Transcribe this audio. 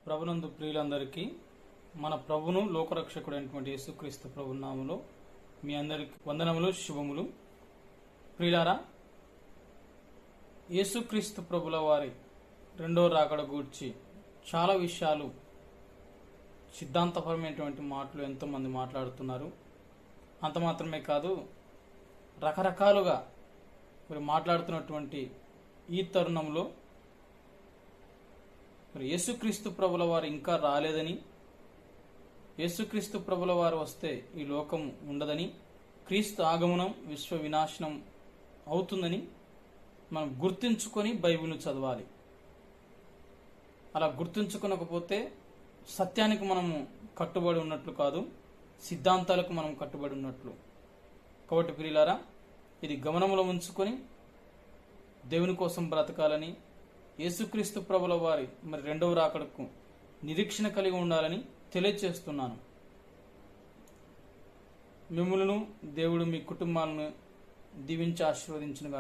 ప్రభునందు ప్రియులందరికీ మన ప్రభును లోకరక్షకుడైనటువంటి యేసుక్రీస్తు ప్రభు నామములో మీ అందరికి వందనములు, శుభములు. ప్రియులారా, యేసుక్రీస్తు ప్రభుల వారి రెండో రాకడ గూర్చి చాలా విషయాలు, సిద్ధాంతపరమైనటువంటి మాటలు ఎంతోమంది మాట్లాడుతున్నారు. అంత మాత్రమే కాదు, రకరకాలుగా మరి మాట్లాడుతున్నటువంటి ఈ తరుణంలో మరి యేసుక్రీస్తు ప్రభుల వారు ఇంకా రాలేదని, యేసుక్రీస్తు ప్రభుల వారు వస్తే ఈ లోకం ఉండదని, క్రీస్తు ఆగమనం విశ్వ వినాశనం అవుతుందని మనం గుర్తించుకొని బైబిల్ను చదవాలి. అలా గుర్తించుకోనకపోతే సత్యానికి మనము కట్టుబడి ఉన్నట్లు కాదు, సిద్ధాంతాలకు మనం కట్టుబడి ఉన్నట్లు. కాబట్టి ప్రియులారా, ఇది గమనంలో ఉంచుకొని దేవుని కోసం బ్రతకాలని, యేసుక్రీస్తు ప్రభుల వారి మరి రెండవ రాకడకు నిరీక్షణ కలిగి ఉండాలని తెలియజేస్తున్నాను. మిమ్ములను దేవుడు మీ కుటుంబాలను దీవించి ఆశీర్వదించునుగాక.